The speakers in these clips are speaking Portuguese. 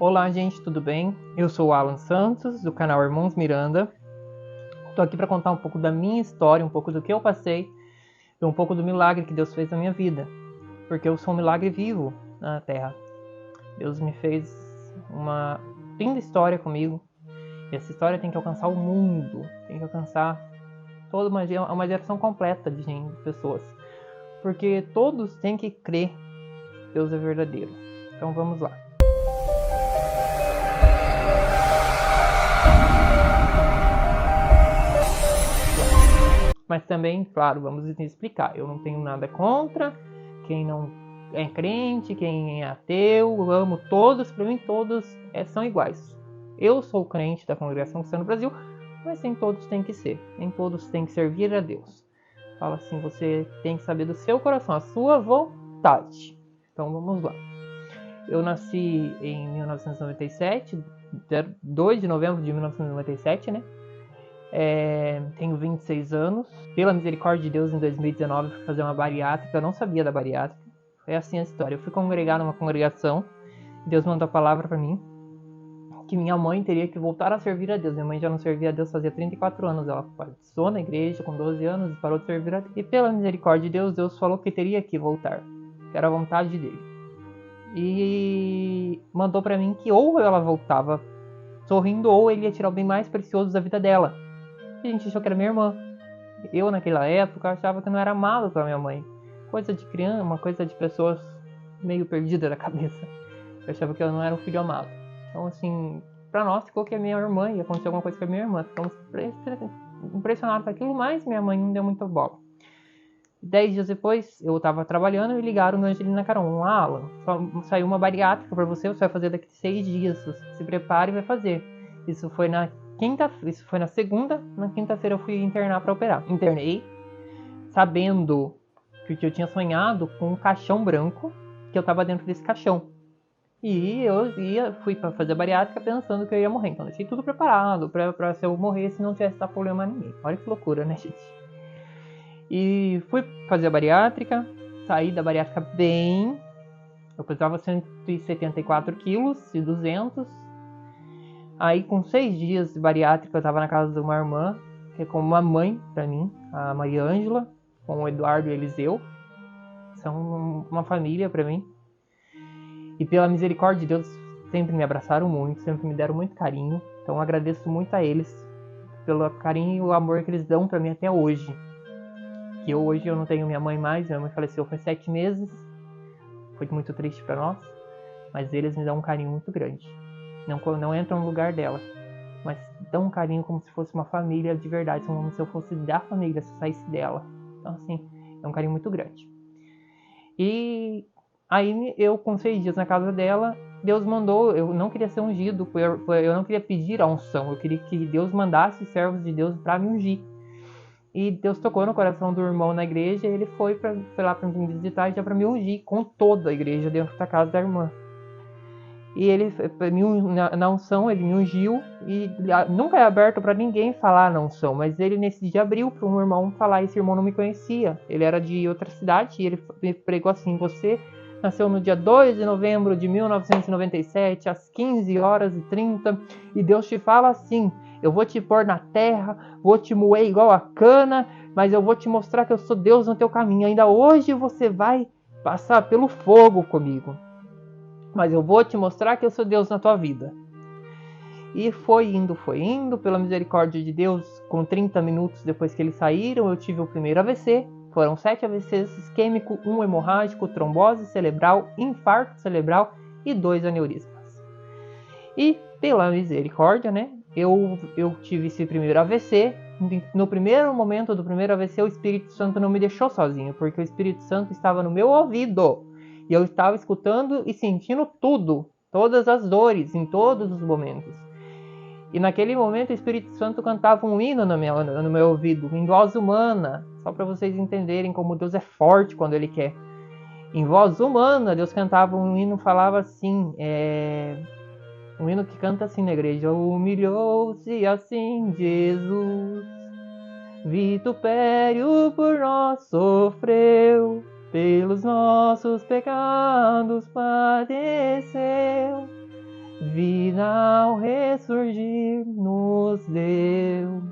Olá, gente, tudo bem? Eu sou o Alan Santos, do canal Irmãos Miranda. Estou aqui para contar um pouco da minha história, um pouco do que eu passei e um pouco do milagre que Deus fez na minha vida. Porque eu sou um milagre vivo na Terra. Deus me fez uma linda história comigo. E essa história tem que alcançar o mundo, tem que alcançar toda uma geração completa de pessoas. Porque todos têm que crer que Deus é verdadeiro. Então vamos lá. Mas também, claro, vamos explicar. Eu não tenho nada contra quem não é crente, quem é ateu. Eu amo todos, para mim todos são iguais. Eu sou crente da Congregação Cristã no Brasil, mas nem todos têm que ser. Nem todos têm que servir a Deus. Fala assim, você tem que saber do seu coração, a sua vontade. Então vamos lá. Eu nasci em 1997, 2 de novembro de 1997, né? Tenho 26 anos. Pela misericórdia de Deus, em 2019 fui fazer uma bariátrica. Eu não sabia da bariátrica. Foi assim a história. Eu fui congregar numa congregação. Deus mandou a palavra para mim que minha mãe teria que voltar a servir a Deus. Minha mãe já não servia a Deus fazia 34 anos. Ela passou na igreja com 12 anos e parou de servir a Deus. E pela misericórdia de Deus, Deus falou que teria que voltar, que era a vontade dele. E mandou para mim que ou ela voltava sorrindo ou ele ia tirar o bem mais precioso da vida dela. A gente achou que era minha irmã. Eu, naquela época, achava que não era amado pela minha mãe. Coisa de criança, uma coisa de pessoas meio perdidas da cabeça. Eu achava que eu não era um filho amado. Então, assim, pra nós ficou que a minha irmã ia acontecer alguma coisa com a minha irmã. Ficamos impressionados com aquilo, mas minha mãe não deu muita bola. 10 dias depois, eu tava trabalhando e ligaram no Angelina Caron. Alan, saiu uma bariátrica pra você vai fazer daqui a 6 dias. Se prepare e vai fazer. Isso foi na segunda, na quinta-feira eu fui internar para operar. Internei, sabendo que eu tinha sonhado com um caixão branco, que eu tava dentro desse caixão. E fui para fazer a bariátrica pensando que eu ia morrer. Então deixei tudo preparado para se eu morresse não tivesse dar problema a ninguém. Olha que loucura, né, gente? E fui fazer a bariátrica, saí da bariátrica bem. Eu pesava 174 quilos e 200. Aí, com 6 dias de bariátrica, eu tava na casa de uma irmã, que é como uma mãe pra mim, a Maria Ângela, com o Eduardo e o Eliseu. São uma família pra mim. E pela misericórdia de Deus, sempre me abraçaram muito, sempre me deram muito carinho. Então, eu agradeço muito a eles pelo carinho e o amor que eles dão pra mim até hoje. Que hoje eu não tenho minha mãe mais, minha mãe faleceu faz 7 meses. Foi muito triste pra nós, mas eles me dão um carinho muito grande. Não entram no lugar dela, mas dão um carinho como se fosse uma família de verdade, como se eu fosse da família, se eu saísse dela. Então, assim, é um carinho muito grande. E aí, eu com 6 dias na casa dela, Deus mandou, eu não queria ser ungido, eu não queria pedir a unção, eu queria que Deus mandasse servos de Deus para me ungir. E Deus tocou no coração do irmão na igreja, e ele foi lá para me visitar e já para me ungir com toda a igreja dentro da casa da irmã. E ele, na unção, ele me ungiu. E nunca é aberto para ninguém falar na unção. Mas ele nesse dia abriu para um irmão falar. Esse irmão não me conhecia. Ele era de outra cidade. E ele me pregou assim: você nasceu no dia 2 de novembro de 1997, às 15h30. E Deus te fala assim: eu vou te pôr na terra, vou te moer igual a cana, mas eu vou te mostrar que eu sou Deus no teu caminho. Ainda hoje você vai passar pelo fogo comigo, mas eu vou te mostrar que eu sou Deus na tua vida. E foi indo, pela misericórdia de Deus, com 30 minutos depois que eles saíram, eu tive o primeiro AVC. Foram 7 AVCs isquêmico, 1 hemorrágico, trombose cerebral, infarto cerebral e 2 aneurismas. E pela misericórdia, né, eu tive esse primeiro AVC. No primeiro momento do primeiro AVC, o Espírito Santo não me deixou sozinho, porque o Espírito Santo estava no meu ouvido. E eu estava escutando e sentindo tudo, todas as dores, em todos os momentos. E naquele momento o Espírito Santo cantava um hino no meu ouvido, em voz humana, só para vocês entenderem como Deus é forte quando Ele quer. Em voz humana, Deus cantava um hino, falava assim, um hino que canta assim na igreja: humilhou-se assim Jesus, vitupério por nós sofreu, pelos nossos pecados padeceu, vida ao ressurgir nos deu.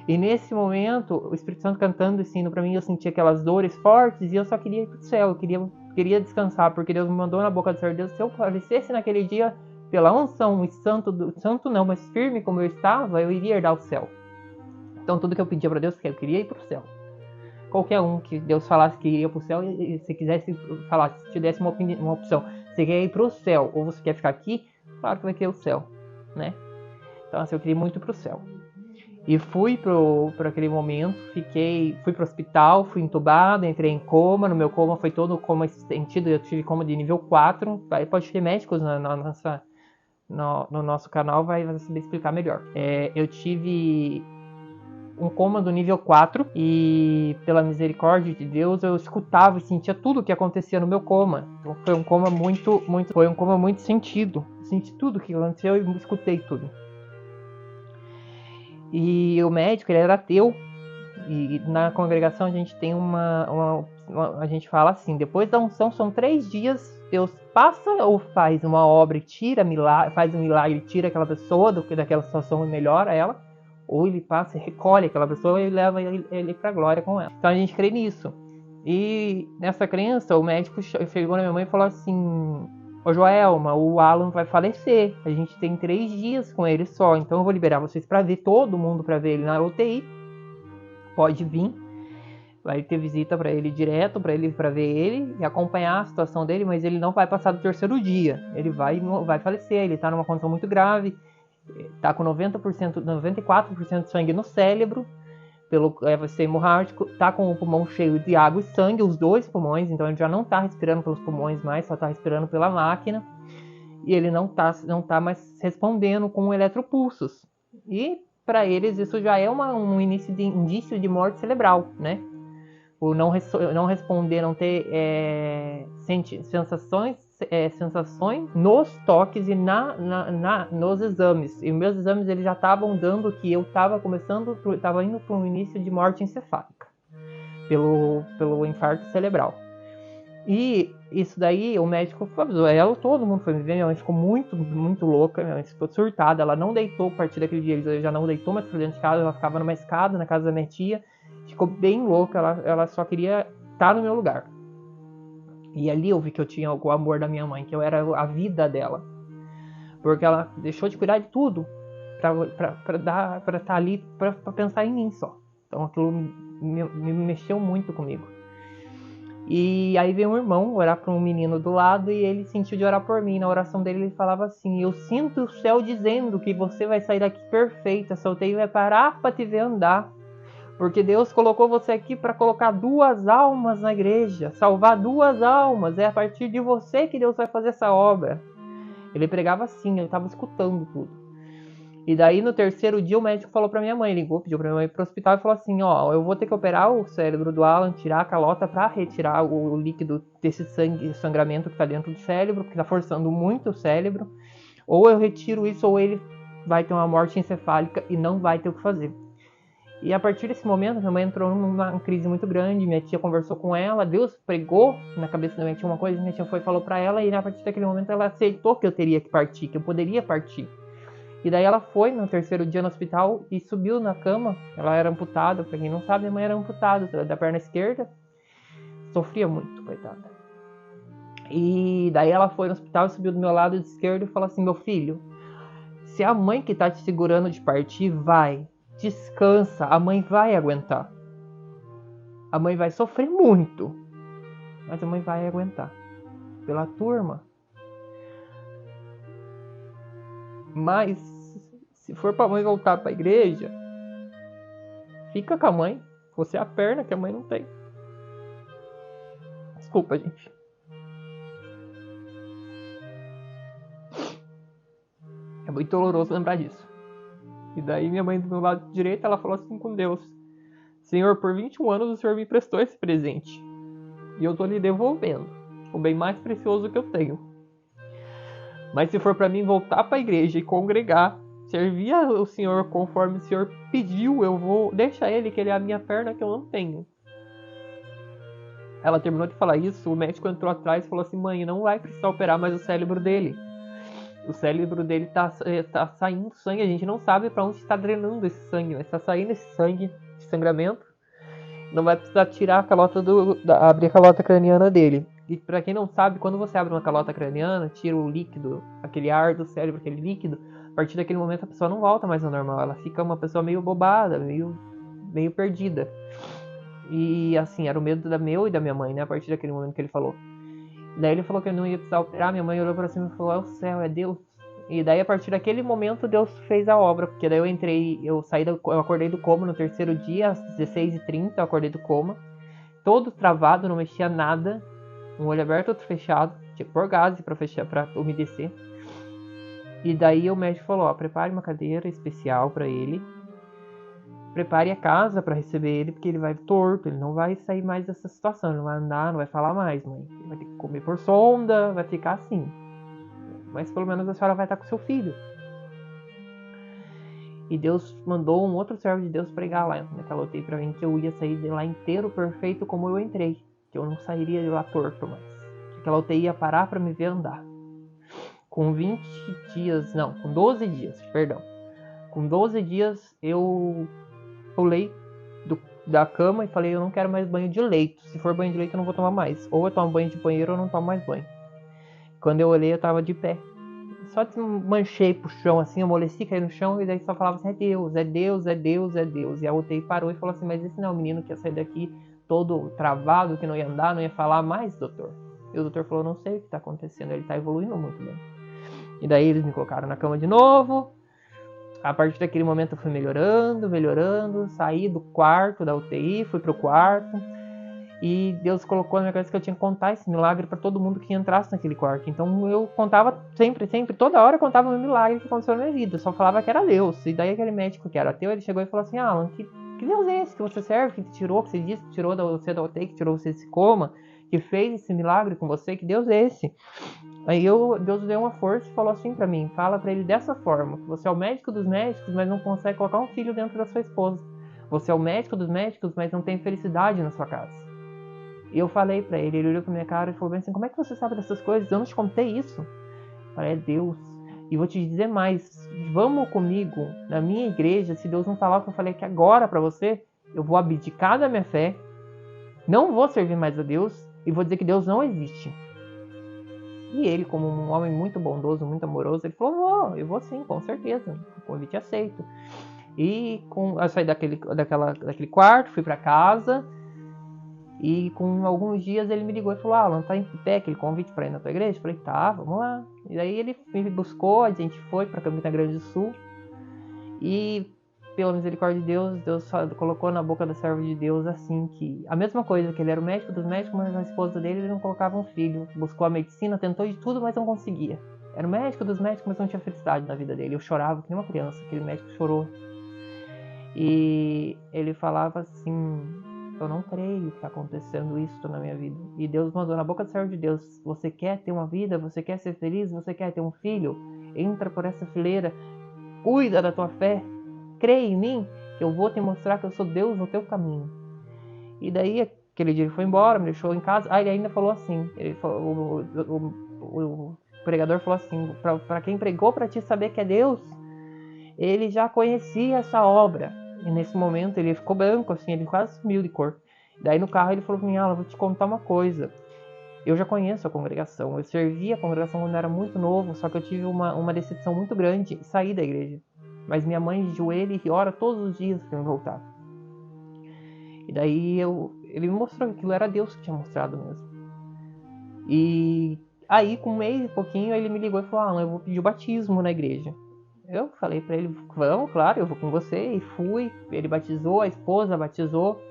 E nesse momento, o Espírito Santo cantando e sino para mim, eu senti aquelas dores fortes e eu só queria ir pro céu, eu queria descansar, porque Deus me mandou na boca do Senhor Deus. Se eu falecesse naquele dia, pela unção, e santo não, mas firme como eu estava, eu iria herdar o céu. Então tudo que eu pedia para Deus, eu queria ir pro céu. Qualquer um que Deus falasse que iria pro céu, e se quisesse falar, se te desse uma opção, você quer ir pro céu ou você quer ficar aqui, claro que vai querer o céu, né? Então assim, eu queria muito ir pro céu. E fui para aquele momento, fui pro hospital, fui entubado, entrei em coma. No meu coma foi todo coma sentido, eu tive coma de nível 4. Pode ter médicos no nosso canal, vai saber explicar melhor. Eu tive um coma do nível 4 e pela misericórdia de Deus eu escutava e sentia tudo o que acontecia no meu coma. Então foi um coma muito sentido. Senti tudo o que aconteceu e escutei tudo. E o médico, ele era ateu. E na congregação a gente tem a gente fala assim, depois da unção são 3 dias, Deus passa ou faz uma obra e faz um milagre e tira aquela pessoa daquela situação e melhora ela, ou ele passa e recolhe aquela pessoa e leva ele pra glória com ela. Então a gente crê nisso. E nessa crença, o médico chegou na minha mãe e falou assim: ô Joelma, o Alan vai falecer, a gente tem 3 dias com ele só, então eu vou liberar vocês pra ver, todo mundo pra ver ele na UTI, pode vir, vai ter visita para ele direto, para ver ele e acompanhar a situação dele, mas ele não vai passar do 3º dia, ele vai falecer, ele tá numa condição muito grave, tá com 94% de sangue no cérebro, vai ser hemorrágico, tá com o pulmão cheio de água e sangue, os 2 pulmões, então ele já não tá respirando pelos pulmões mais, só tá respirando pela máquina, e ele não tá mais respondendo com eletropulsos. E para eles isso já é um indício de morte cerebral, né? O não responder, não ter sensações nos toques e nos exames. E os meus exames eles já estavam dando que eu estava indo para um início de morte encefálica pelo infarto cerebral. E isso daí, o médico avisou ela, todo mundo foi me ver, minha mãe ficou muito, muito louca, minha mãe ficou surtada, ela não deitou a partir daquele dia, ela já não deitou mais pra dentro de casa, ela ficava numa escada na casa da minha tia, ficou bem louca, ela só queria estar no meu lugar. E ali eu vi que eu tinha o amor da minha mãe, que eu era a vida dela, porque ela deixou de cuidar de tudo pra estar ali, pra pensar em mim só. Então aquilo me mexeu muito comigo. E aí veio um irmão orar para um menino do lado e ele sentiu de orar por mim. Na oração dele ele falava assim: eu sinto o céu dizendo que você vai sair daqui perfeita, essa UTI vai parar para te ver andar, porque Deus colocou você aqui para colocar 2 almas na igreja, salvar 2 almas, é a partir de você que Deus vai fazer essa obra. Ele pregava assim, eu estava escutando tudo. E daí no 3º dia o médico falou pra minha mãe, pediu pra minha mãe ir pro hospital e falou assim: ó, eu vou ter que operar o cérebro do Alan, tirar a calota pra retirar o líquido desse sangramento que tá dentro do cérebro, porque tá forçando muito o cérebro, ou eu retiro isso ou ele vai ter uma morte encefálica e não vai ter o que fazer. E a partir desse momento minha mãe entrou numa crise muito grande, minha tia conversou com ela, Deus pregou na cabeça da minha tia uma coisa, minha tia foi e falou pra ela, e a partir daquele momento ela aceitou que eu teria que partir, que eu poderia partir. E daí ela foi no 3º dia no hospital e subiu na cama. Ela era amputada, pra quem não sabe, minha mãe era amputada da perna esquerda. Sofria muito, coitada. E daí ela foi no hospital e subiu do meu lado esquerdo e falou assim: meu filho, se a mãe que tá te segurando de partir, vai, descansa, a mãe vai aguentar. A mãe vai sofrer muito, mas a mãe vai aguentar. Pela turma. Mas se for pra mãe voltar pra igreja, fica com a mãe. Você é a perna que a mãe não tem. Desculpa, gente. É muito doloroso lembrar disso. E daí minha mãe do meu lado direito, ela falou assim com Deus: Senhor, por 21 anos o Senhor me prestou esse presente. E eu tô lhe devolvendo o bem mais precioso que eu tenho. Mas se for pra mim voltar pra igreja e congregar, servir o Senhor conforme o Senhor pediu, eu vou deixar ele, que ele é a minha perna que eu não tenho. Ela terminou de falar isso, o médico entrou atrás e falou assim: mãe, não vai precisar operar mais o cérebro dele. O cérebro dele tá saindo sangue, a gente não sabe para onde está drenando esse sangue, mas está saindo esse sangue de sangramento. Não vai precisar tirar a calota abrir a calota craniana dele. E para quem não sabe, quando você abre uma calota craniana, tira o líquido, aquele ar do cérebro, aquele líquido, a partir daquele momento a pessoa não volta mais ao normal, ela fica uma pessoa meio bobada, meio perdida. E assim, era o medo meu e da minha mãe, né, a partir daquele momento que ele falou. Daí ele falou que eu não ia precisar operar, minha mãe olhou pra cima e falou, é o céu, é Deus. E daí a partir daquele momento Deus fez a obra, porque daí eu acordei do coma no terceiro dia, às 16h30, eu acordei do coma, todo travado, não mexia nada, um olho aberto, outro fechado, tinha que pôr gás pra umedecer. E daí o médico falou, ó, prepare uma cadeira especial pra ele, prepare a casa para receber ele, porque ele vai torto, ele não vai sair mais dessa situação, ele não vai andar, não vai falar mais, mãe. Ele vai ter que comer por sonda, vai ficar assim. Mas pelo menos a senhora vai estar com seu filho. E Deus mandou um outro servo de Deus pregar lá naquela UTI para mim, que eu ia sair de lá inteiro, perfeito, como eu entrei. Que eu não sairia de lá torto mais. Que aquela UTI ia parar para me ver andar. Com 12 dias, perdão. Com 12 dias eu pulei da cama e falei, eu não quero mais banho de leito. Se for banho de leito eu não vou tomar mais. Ou eu tomo banho de banheiro ou eu não tomo mais banho. Quando eu olhei eu tava de pé. Só manchei pro chão assim, amoleci, caí no chão e daí só falava assim, é Deus, é Deus, é Deus, é Deus. E a UTI parou e falou assim, mas esse não é o menino que ia sair daqui todo travado, que não ia andar, não ia falar mais, doutor. E o doutor falou, não sei o que tá acontecendo, ele tá evoluindo muito bem. E daí eles me colocaram na cama de novo. A partir daquele momento eu fui melhorando, saí do quarto da UTI, fui pro quarto e Deus colocou na minha cabeça que eu tinha que contar esse milagre para todo mundo que entrasse naquele quarto. Então eu contava sempre, toda hora eu contava um milagre que aconteceu na minha vida, eu só falava que era Deus. E daí aquele médico que era ateu, ele chegou e falou assim, Alan, que Deus é esse que você serve, que te tirou, que você disse que tirou você da UTI, que tirou você desse coma, que fez esse milagre com você, que Deus é esse? Aí Deus deu uma força e falou assim pra mim, fala pra ele dessa forma, você é o médico dos médicos, mas não consegue colocar um filho dentro da sua esposa. Você é o médico dos médicos, mas não tem felicidade na sua casa. E eu falei pra ele, ele olhou pra minha cara e falou bem assim, como é que você sabe dessas coisas? Eu não te contei isso. Eu falei, é Deus. E vou te dizer mais, vamos comigo na minha igreja, se Deus não falar o que eu falei aqui agora pra você, eu vou abdicar da minha fé, não vou servir mais a Deus e vou dizer que Deus não existe. E ele, como um homem muito bondoso, muito amoroso, ele falou, eu vou sim, com certeza, o convite aceito. E eu saí daquele quarto, fui pra casa, e com alguns dias ele me ligou e falou, Alan, tá em pé aquele convite pra ir na tua igreja? Eu falei, tá, vamos lá. E daí ele me buscou, a gente foi pra Campina Grande do Sul, e pela misericórdia de Deus, Deus colocou na boca da serva de Deus assim, que a mesma coisa, que ele era o médico dos médicos, mas a esposa dele ele não colocava um filho. Buscou a medicina, tentou de tudo, mas não conseguia. Era o médico dos médicos, mas não tinha felicidade na vida dele. Eu chorava que nem uma criança, aquele médico chorou. E ele falava assim, eu não creio que está acontecendo isso na minha vida. E Deus mandou na boca da serva de Deus, você quer ter uma vida, você quer ser feliz, você quer ter um filho? Entra por essa fileira, cuida da tua fé, crê em mim, que eu vou te mostrar que eu sou Deus no teu caminho. E daí, aquele dia ele foi embora, me deixou em casa. Ele ainda falou assim, o pregador falou assim, para quem pregou para te saber que é Deus, ele já conhecia essa obra. E nesse momento ele ficou branco, assim, ele quase sumiu de cor. Daí no carro ele falou pra mim, vou te contar uma coisa. Eu já conheço a congregação, eu servi a congregação quando eu era muito novo, só que eu tive uma decepção muito grande e saí da igreja. Mas minha mãe de joelho e ora todos os dias para eu voltar. E daí ele me mostrou que aquilo era Deus que tinha mostrado mesmo. E aí, com um mês e pouquinho, ele me ligou e falou, eu vou pedir o batismo na igreja. Eu falei pra ele, vamos, claro, eu vou com você. E fui, ele batizou, a esposa batizou.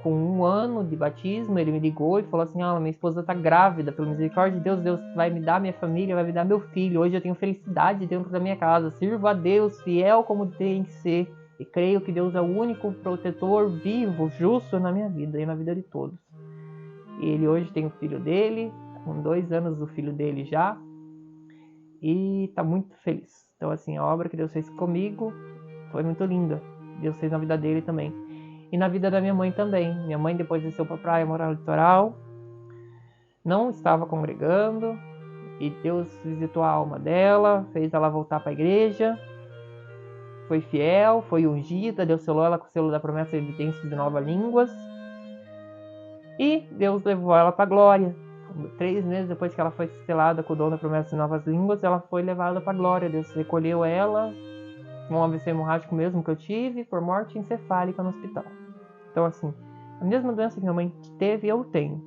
Com 1 ano de batismo, ele me ligou e falou assim, minha esposa tá grávida, pela misericórdia de Deus, Deus vai me dar minha família, vai me dar meu filho, hoje eu tenho felicidade dentro da minha casa, sirvo a Deus, fiel como tem que ser, e creio que Deus é o único protetor vivo, justo na minha vida e na vida de todos. E ele hoje tem o filho dele, com 2 anos o filho dele já, e tá muito feliz. Então assim, a obra que Deus fez comigo foi muito linda, Deus fez na vida dele também. E na vida da minha mãe também. Minha mãe depois desceu pra praia, morar no litoral. Não estava congregando. E Deus visitou a alma dela, fez ela voltar para a igreja, foi fiel, foi ungida, Deus selou ela com o selo da promessa de evidências de novas línguas. E Deus levou ela para a glória. 3 meses depois que ela foi selada com o dom da promessa de novas línguas, ela foi levada para a glória. Deus recolheu ela, um AVC hemorrágico mesmo que eu tive, por morte encefálica no hospital. Então assim, a mesma doença que minha mãe teve, eu tenho.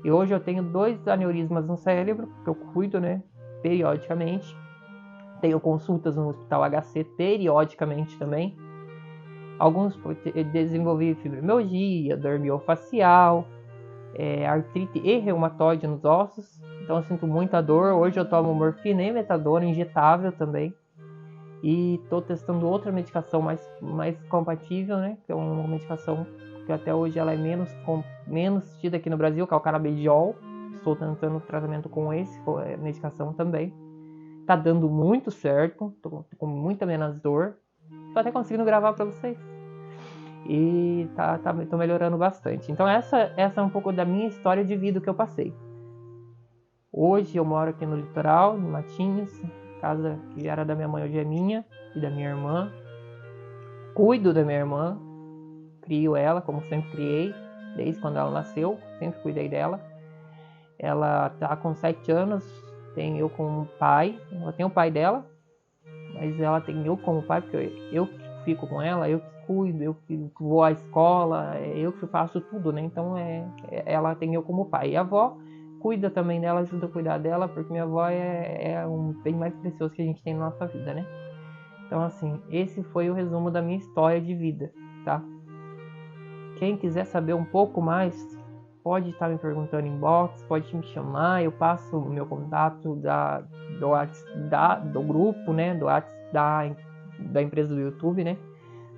E hoje eu tenho 2 aneurismas no cérebro, que eu cuido, né, periodicamente. Tenho consultas no hospital HC periodicamente também. Alguns desenvolvi fibromialgia, dor miofacial, artrite e reumatoide nos ossos. Então eu sinto muita dor. Hoje eu tomo morfina e metadona injetável também. E estou testando outra medicação mais compatível, né? Que é uma medicação que até hoje ela é menos tida aqui no Brasil, que é o canabidiol. Estou tentando tratamento com medicação também. Tá dando muito certo, tô com muita menos dor. Tô até conseguindo gravar para vocês. E tô melhorando bastante. Então essa é um pouco da minha história de vida que eu passei. Hoje eu moro aqui no litoral, em Matinhos, casa que era da minha mãe, hoje é minha e da minha irmã. Cuido da minha irmã, crio ela como sempre criei, desde quando ela nasceu, sempre cuidei dela. Ela tá com 7 anos, tem eu como pai, ela tem o pai dela, mas ela tem eu como pai, porque eu fico com ela, eu que cuido, eu que vou à escola, eu que faço tudo, né? Então ela tem eu como pai. E a avó cuida também dela, ajuda a cuidar dela, porque minha avó é um bem mais precioso que a gente tem na nossa vida, né? Então assim, esse foi o resumo da minha história de vida, tá? Quem quiser saber um pouco mais, pode estar me perguntando em inbox, pode me chamar, eu passo o meu contato do grupo, né, da empresa do YouTube, né,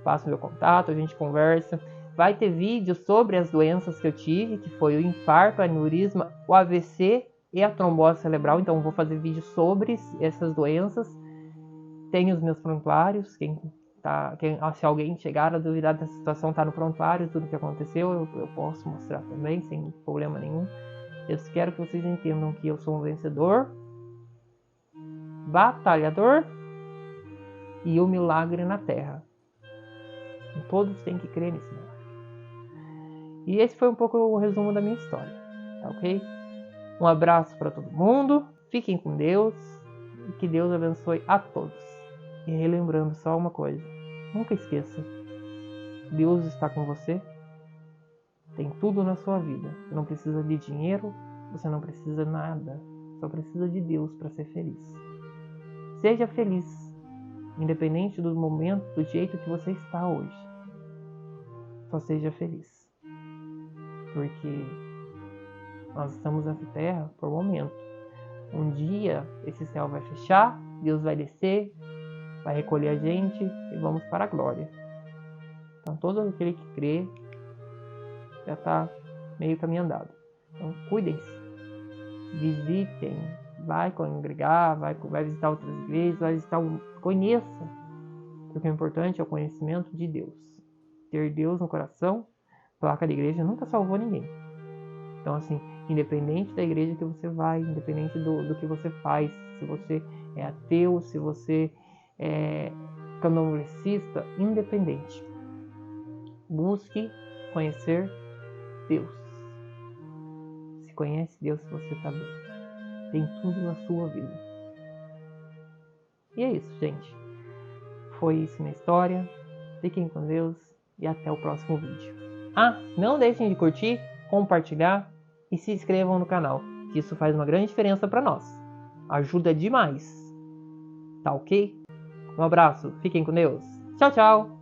passo o meu contato, a gente conversa. Vai ter vídeo sobre as doenças que eu tive, que foi o infarto, o aneurisma, o AVC e a trombose cerebral, então eu vou fazer vídeo sobre essas doenças. Tenho os meus prontuários, se alguém chegar a duvidar dessa situação, tá no prontuário, tudo que aconteceu, eu posso mostrar também, sem problema nenhum. Eu quero que vocês entendam que eu sou um vencedor, batalhador e o milagre na terra. E todos têm que crer nisso. Né? E esse foi um pouco o resumo da minha história, tá ok? Um abraço para todo mundo, fiquem com Deus e que Deus abençoe a todos. E relembrando só uma coisa, nunca esqueça, Deus está com você, tem tudo na sua vida. Você não precisa de dinheiro, você não precisa de nada, só precisa de Deus para ser feliz. Seja feliz, independente do momento, do jeito que você está hoje. Só seja feliz, porque nós estamos nessa terra por um momento. Um dia esse céu vai fechar, Deus vai descer, vai recolher a gente e vamos para a glória. Então todo aquele que crê já está meio caminho andado. Então cuidem-se, visitem, vai congregar, vai visitar outras igrejas, vai visitar, conheça, porque o importante é o conhecimento de Deus. Ter Deus no coração, placa da igreja nunca salvou ninguém. Então assim, independente da igreja que você vai, independente do que você faz, se você é ateu, se você é candomblessista, independente. Busque conhecer Deus. Se conhece Deus, você está bem. Tem tudo na sua vida. E é isso, gente. Foi isso minha história. Fiquem com Deus e até o próximo vídeo. Não deixem de curtir, compartilhar e se inscrevam no canal. Isso faz uma grande diferença para nós. Ajuda demais. Tá ok? Um abraço, fiquem com Deus. Tchau, tchau!